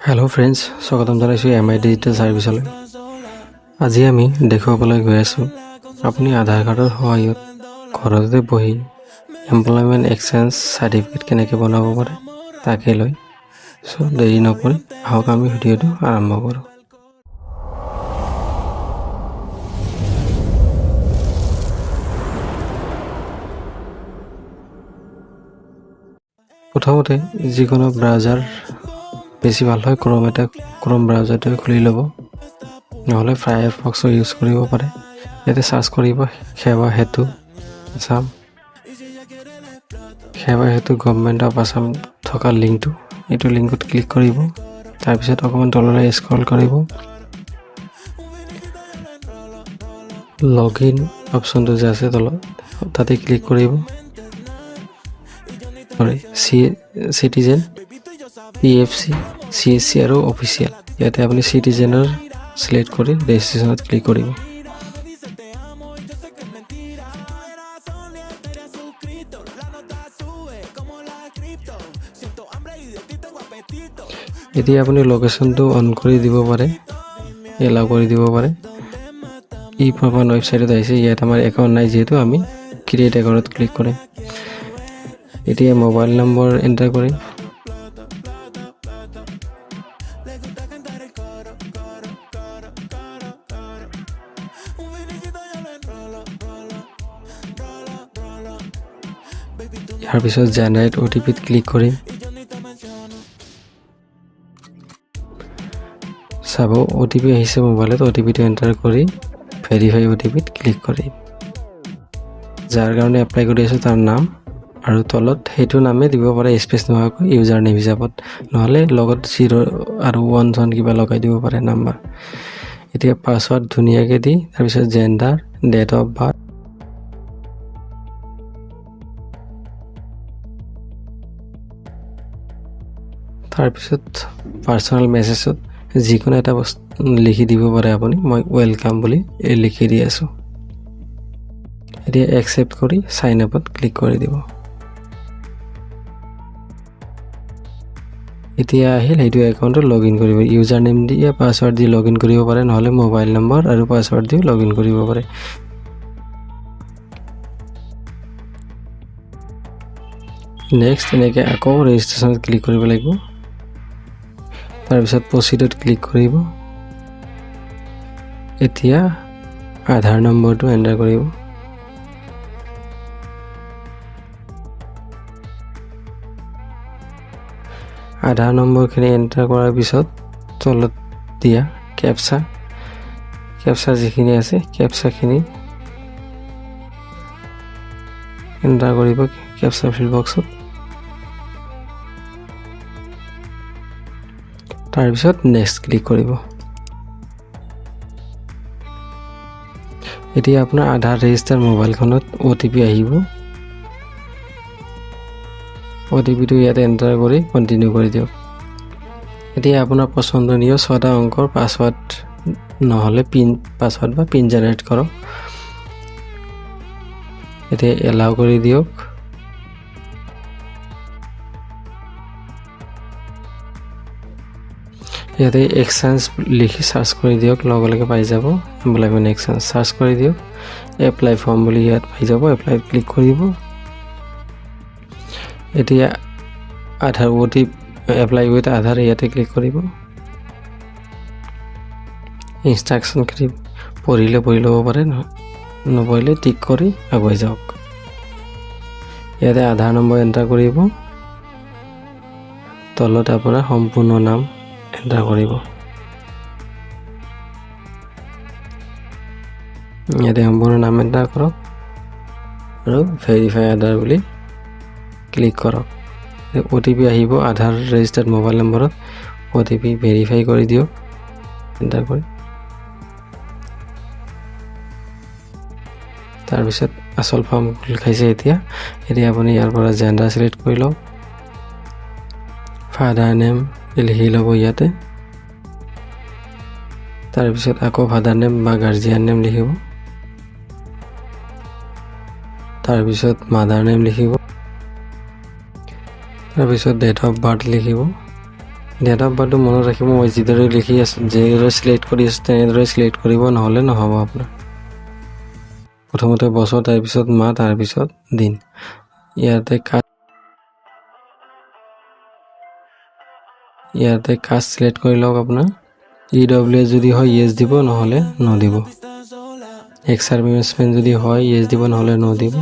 Hello friends, स्वागतम জানাইছোঁ MI digital সাৰ্ভিসলৈ। আজি আমি দেখুৱাবলৈ গৈ আছোঁ আপুনি আধাৰ কাৰ্ডৰ সহায়ত ঘৰতে বহি এমপ্লয়মেণ্ট এক্সচেঞ্জ সাৰ্টিফিকেট কেনেকৈ বনাব পাৰে তাকে লৈ। সো দেৰি নকৰি আহক আমি ভিডিঅ'টো আৰম্ভ কৰোঁ। প্ৰথমতে যিকোনো ব্ৰাউজাৰ বেছি ভাল হয় ক্ৰোম ব্ৰাউজাৰটো খুলি ল'ব, নহ'লে ফায়াৰফক্স ইউজ কৰিব পাৰে। ইয়াতে সাৰ্চ কৰিব সেৱা হেতু আসাম, সেৱা হেতু গভৰ্ণমেণ্ট অফ আসাম থকা লিংকটো, এইটো লিংকত ক্লিক কৰিব। তাৰপিছত অকণমান তললৈ স্ক্ৰল কৰিব, লগইন অপশ্যনটো যে আছে তলত তাতে ক্লিক কৰিব। সিটিজেন, PFC, CSC আৰু অফিচিয়েল, ইয়াতে আপুনি সিটিজেনৰ সিলেক্ট কৰি ৰেজিষ্ট্ৰেশ্যনত ক্লিক কৰিব। এতিয়া আপুনি লোকেশ্যনটো অন কৰি দিব পাৰে, এলাউ কৰি দিব পাৰে। ই প্ৰপাৰ ৱেবছাইটত আহিছে, ইয়াত আমাৰ একাউণ্ট নাই যিহেতু আমি ক্ৰিয়েট একাউণ্টত ক্লিক কৰিম। এতিয়া মোবাইল নম্বৰ এণ্টাৰ কৰিম। ইয়াৰ পিছত জেনাৰেট OTPত ক্লিক কৰিম। চাব OTP আহিছে মোবাইলত, OTPটো এণ্টাৰ কৰি ভেৰিফাই OTPত ক্লিক কৰিম। যাৰ কাৰণে এপ্লাই কৰি আছোঁ তাৰ নাম আৰু তলত সেইটো নামে দিব পাৰে, স্পেচ নোহোৱাকৈ ইউজাৰ নেম হিচাপত, নহ'লে লগত 0 আৰু 1 কিবা লগাই দিব পাৰে নাম্বাৰ। এতিয়া পাছৱাৰ্ড ধুনীয়াকৈ দি তাৰপিছত জেণ্ডাৰ, ডেট অফ বাৰ্থ, তাৰপিছত পাৰ্চনেল মেছেজত যিকোনো এটা বস্তু লিখি দিব পাৰে আপুনি। মই ৱেলকাম বুলি লিখি দি আছোঁ। এতিয়া একচেপ্ট কৰি চাইন আপত ক্লিক কৰি দিব। এতিয়া আহিল সেইটো একাউণ্টত লগ ইন কৰিব। User name the password the log in কৰিব পাৰে, নহ'লে মোবাইল নম্বৰ আৰু পাছৱাৰ্ড দিও লগ ইন কৰিব পাৰে। নেক্সট এনেকৈ আকৌ ৰেজিষ্ট্ৰেশ্যনত ক্লিক কৰিব লাগিব। তাৰপিছত প্ৰচিডত ক্লিক কৰিব। এতিয়া আধাৰ নম্বৰটো এণ্টাৰ কৰিব। আধাৰ নম্বৰখিনি এণ্টাৰ কৰাৰ পিছত তলত দিয়া কেপচা যিখিনি আছে কেপচাখিনি এণ্টাৰ কৰিব কেপচা ফিল বক্সত। তাৰপিছত নেক্সট ক্লিক কৰিব। এতিয়া আপোনাৰ আধাৰ ৰেজিষ্টাৰ মোবাইলখনত OTP আহিব। OTPটো ইয়াতে এণ্টাৰ কৰি কণ্টিনিউ কৰি দিয়ক। এতিয়া আপোনাৰ পচন্দনীয় 6টা অংকৰ পাছৱাৰ্ড নহ'লে পাছৱাৰ্ড বা পিন জেনেৰেট কৰক। এতিয়া এলাউ কৰি দিয়ক। ইয়াতে এক্সচেঞ্জ লিখি চাৰ্চ কৰি দিয়ক, লগে লগে পাই যাব। এমপ্লয়মেণ্ট এক্সচেঞ্জ চাৰ্চ কৰি দিয়ক। এপ্লাই ফৰ্ম বুলি ইয়াত পাই যাব, এপ্লাইত ক্লিক কৰিব। এতিয়া আধাৰ OTP এপ্লাই উইথ আধাৰ ইয়াতে ক্লিক কৰিব। ইনষ্ট্ৰাকশ্যনখিনি পঢ়িলে পঢ়ি ল'ব পাৰে, নপঢ়িলে টিক কৰি আগুৱাই যাওক। ইয়াতে আধাৰ নম্বৰ এণ্টাৰ কৰিব। তলত আপোনাৰ সম্পূৰ্ণ নাম এণ্টাৰ কৰিব। ইয়াতে সম্পূৰ্ণ নাম এণ্টাৰ কৰক আৰু ভেৰিফাই আধাৰ বুলি ক্লিক কৰক। OTP আহিব আধাৰ ৰেজিষ্টাৰ্ড মোবাইল নম্বৰত, OTP ভেৰিফাই কৰি দিয়ক এণ্টাৰ কৰি। তাৰপিছত আচল ফৰ্ম খোল খাইছে। এতিয়া আপুনি ইয়াৰ পৰা জেণ্ডাৰ চিলেক্ট কৰি লওক, ফাদাৰ নেম লিখি ল'ব ইয়াতে। তাৰপিছত আকৌ ফাদাৰ নেম বা গাৰ্জিয়ান নেম লিখিব। তাৰপিছত মাদাৰ নেম লিখিব। তাৰপিছত ডেট অফ বাৰ্থ লিখিব। ডেট অফ বাৰ্থটো মনত ৰাখিব মই যিদৰে লিখি আছোঁ যিদৰে চিলেক্ট কৰি আছোঁ তেনেদৰে চিলেক্ট কৰিব নহ'লে নহ'ব আপোনাৰ প্ৰথমতে বছৰ তাৰপিছত মাহ তাৰপিছত দিন ইয়াতে কাষ্ট চিলেক্ট কৰি লওক আপোনাৰ EWS যদি হয় ইয়েছ দিব নহ'লে ন দিব এক্স সাৰ্ভিচমেন যদি হয় ইয়েছ দিব নহ'লে ন দিব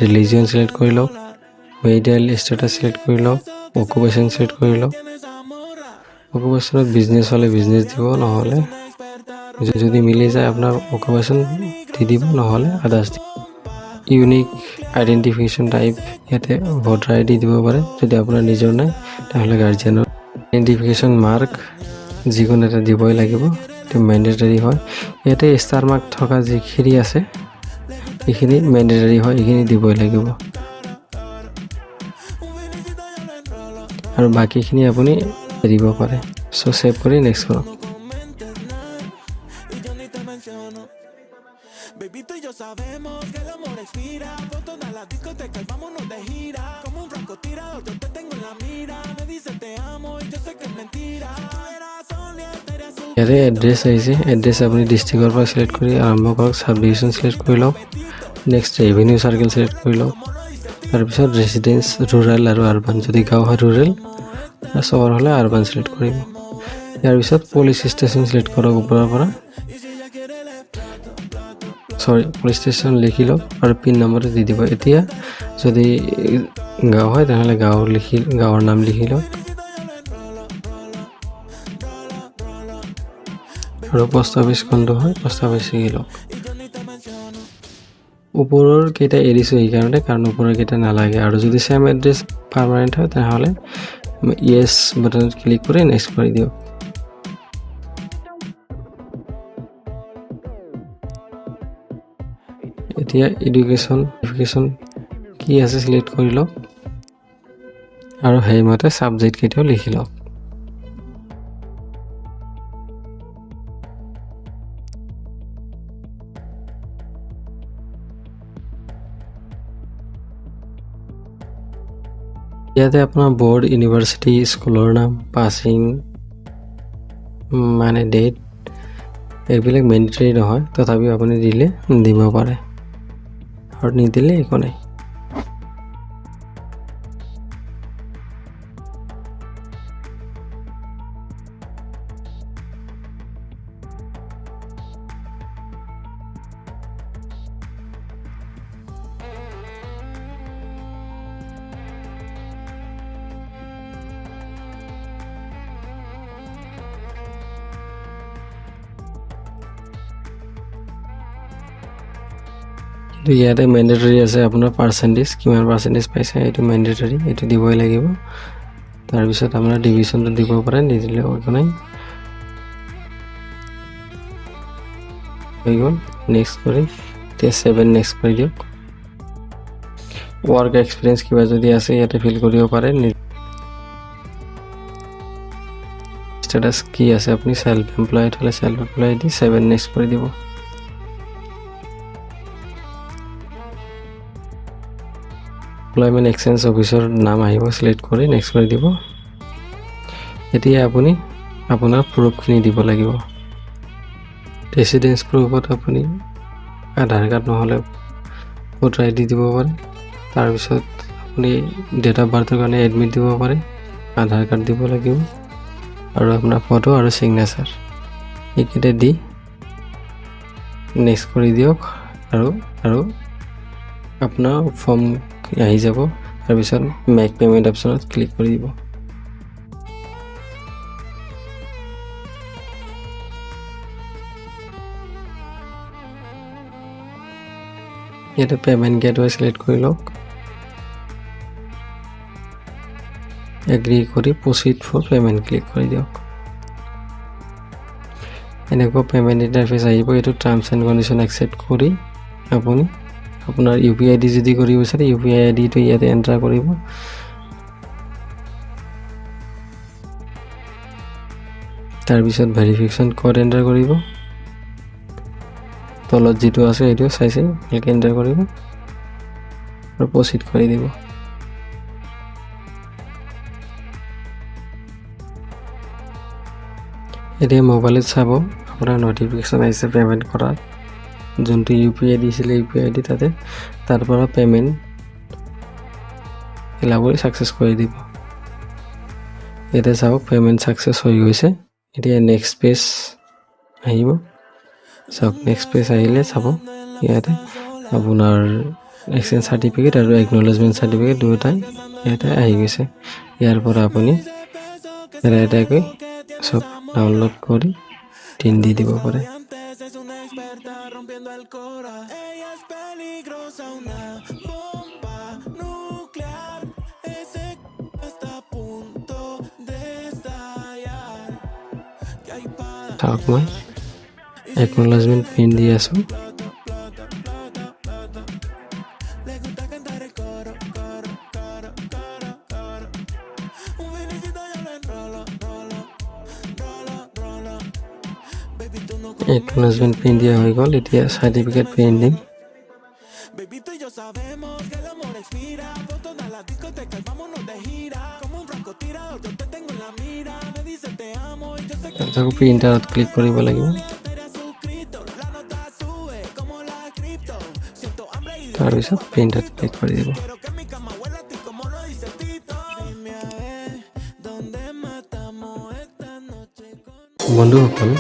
ৰিলিজিয়ন চিলেক্ট কৰি লওক মেৰিটেল ষ্টেটাছ চিলেক্ট কৰি লওক অকুপেশ্যন চিলেক্ট কৰি লওক অকুপেশ্যনত বিজনেছ হ'লে বিজনেছ দিব নহ'লে যদি মিলি যায় আপোনাৰ অকুপেশ্যন দি দিব নহ'লে আদাৰ্ছ দিব ইউনিক আইডেণ্টিফিকেশ্যন টাইপ ইয়াতে ভোটাৰ ID দিব পাৰে যদি আপোনাৰ নিজৰ নাই তেতিয়াহ'লে গাৰ্জিয়ানৰ আইডেণ্টিফিকেশ্যন মাৰ্ক যিকোনো এটা দিবই লাগিব এইটো মেণ্ডেটৰী হয় ইয়াতে ষ্টাৰ মাৰ্ক থকা যিখিনি আছে এইখিনি মেণ্ডেটৰী হয় এইখিনি দিবই লাগিব আৰু বাকীখিনি আপুনি দিব পাৰে সো সেভ কৰি নেক্সট কৰক Baby, tú y yo sabemos que el amor expira. Por todas las discotecas, vámonos de gira. Como un francotirador, yo te tengo en la mira. Me dices te amo y yo sé que es mentira. Si tú eras sola, estaría su. ইয়াতে address আহিছে address আপুনি ডিষ্ট্ৰিক্টৰ পৰা select কৰি আৰম্ভ কৰক sub division select কৰি লওক নেক্সট ৰেভিনিউ চাৰ্কেল চিলেক্ট কৰি লওক তাৰপিছত ৰেচিডেন্স ৰুৰেল আৰু আৰবান যদি গাঁও হয় ৰুৰেল আৰু চহৰ হ'লে আৰবান চিলেক্ট কৰিব ইয়াৰ পিছত পুলিচ ষ্টেচন চিলেক্ট কৰক ওপৰৰ পৰা পুলিচ ষ্টেচন লিখি লওক আৰু পিন নম্বৰটো দি দিব এতিয়া যদি গাঁও হয় তেনেহ'লে গাঁৱৰ নাম লিখি লওক আৰু পোষ্ট অফিচ কোনটো হয় পোষ্ট অফিচ লিখি লওক ওপৰৰ কেইটা এৰিছোঁ সেইকাৰণে কাৰণ ওপৰৰ কেইটা নালাগে আৰু যদি চেম এড্ৰেছ পাৰ্মানেণ্ট হয় তেনেহ'লে ইয়েছ বাটনত ক্লিক কৰি নেক্সট কৰি দিয়ক এতিয়া এডুকেশ্যন কি আছে চিলেক্ট কৰি লওক আৰু সেইমতে ছাবজেক্ট কেইটাও লিখি লওক ইয়াতে আপোনাৰ বৰ্ড ইউনিভাৰ্চিটি স্কুলৰ নাম পাছিং মানে ডেট এইবিলাক মেণ্ডেটৰী নহয় তথাপিও আপুনি দিলে দিব পাৰে আৰু নিদিলে একো নাই কিন্তু ইয়াতে মেণ্ডেটৰী আছে আপোনাৰ পাৰ্চেণ্টেজ কিমান পাৰ্চেণ্টেজ পাইছে এইটো মেণ্ডেটৰী এইটো দিবই লাগিব তাৰপিছত আপোনাৰ ডিভিশ্যনটো দিব পাৰে নিদিলেও একো নাই হৈ গ'ল নেক্সট কৰি এতিয়া 7 নেক্সট কৰি দিয়ক ৱৰ্ক এক্সপিৰিয়েঞ্চ কিবা যদি আছে ইয়াতে ফিল কৰিব পাৰে ষ্টেটাছ কি আছে আপুনি সেল্ফ এমপ্লয়েড হ'লে সেল্ফ এমপ্লয়েড দি 7 নেক্সট কৰি দিব এমপ্লয়মেণ্ট এক্সচেঞ্জ অফিচৰ নাম আহিব সিলেক্ট কৰি নেক্সট কৰি দিব এতিয়া আপুনি আপোনাৰ প্ৰুফখিনি দিব লাগিব ৰেচিডেন্স প্ৰুফত আপুনি আধাৰ কাৰ্ড নহ'লে ভোটাৰ ID দিব পাৰে তাৰপিছত আপুনি ডেট অফ বাৰ্থৰ কাৰণে এডমিট দিব পাৰে আধাৰ কাৰ্ড দিব লাগিব আৰু আপোনাৰ ফটো আৰু সিগনেচাৰ এইকেইটা দি নেক্সট কৰি দিয়ক আৰু আপোনাৰ ফৰ্ম আহি যাব তাৰপিছত মেক পেমেণ্ট অপশ্যনত ক্লিক কৰি দিব ইয়াতে পেমেণ্ট গেটৱে চিলেক্ট কৰি লওক এগ্ৰি কৰি প্ৰচিড ফৰ পেমেণ্ট ক্লিক কৰি দিয়ক এনেকুৱা পেমেণ্ট ইণ্টাৰফেচ আহিব এইটো টাৰ্মছ এণ্ড কণ্ডিশ্যন একচেপ্ট কৰি আপুনি আপোনাৰ UPI ID যদি কৰিব বিচাৰে UPI ID টো ইয়াতে এন্টাৰ কৰিব তাৰপিছত ভেৰিফিকেশ্যন কোড এন্টাৰ কৰিব তলত যেটো আছে এইটো চাইছে ভালকৈ এন্টাৰ কৰিব আৰু প্ৰচিড কৰি দিব এতিয়া মোবাইলত চাব আপোনাৰ নটিফিকেশ্যন আহিছে পে'মেণ্ট কৰাৰ যোনটো UPI দিছিলে UPI তাতে তাৰ পৰা পে'মেণ্ট ফিল কৰি ছাকচেছ কৰি দিব এতিয়া চাওক পে'মেণ্ট ছাকচেছ হৈ গৈছে এতিয়া নেক্সট পেজ আহিব চাওক নেক্সট পেজ আহিলে চাব ইয়াতে আপোনাৰ এক্সচেঞ্জ চাৰ্টিফিকেট আৰু একনলেজমেণ্ট চাৰ্টিফিকেট দুয়োটাই ইয়াতে আহি গৈছে ইয়াৰ পৰা আপুনি এটাকৈ চব ডাউনলোড কৰি টিন দি দিব পাৰে Antes es una experta rompiendo el cora. Ella es peligrosa, una bomba nuclear. Ese está a punto de estallar. Que hay para চাওক মই একনলেজমেণ্ট পিন দি আছোঁ le gusta cantar el coro, coro, coro, coro, coro. Un finicito yo lo enrolo, rolo, rolo, rolo. Baby, tú no acknowledgement pin দিয়া হৈ গ'ল এতিয়া certificate pin দিম Baby, tú y yo sabemos que el amor expira. Fotos a la discoteca y vámonos de gira. Como un francotirador, yo te tengo en la mira. Me dice te amo y yo sé que আকৌ প্ৰিণ্টাৰত click কৰিব লাগিব estaría suscrito. La nota sube como la cripto. Siento hambre y তাৰপিছত প্ৰিণ্টাৰত click কৰি দিব quiero que mi cama huela a ti como lo dice Tito. Dime a ver, ¿dónde matamos esta noche con... বন্ধুসকল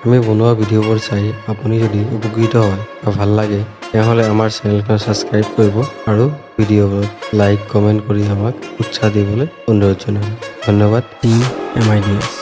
আমি বনোৱা ভিডিঅ'বোৰ চাই আপুনি যদি উপকৃত হয় বা ভাল লাগে তেতিয়াহ'লে আমাৰ চেনেলখন ছাবস্ক্ৰাইব কৰিব আৰু ভিডিঅ'বোৰত লাইক কমেণ্ট কৰি আমাক উৎসাহ দিবলৈ অনুৰোধ জনালোঁ ধন্যবাদ টিম MIDS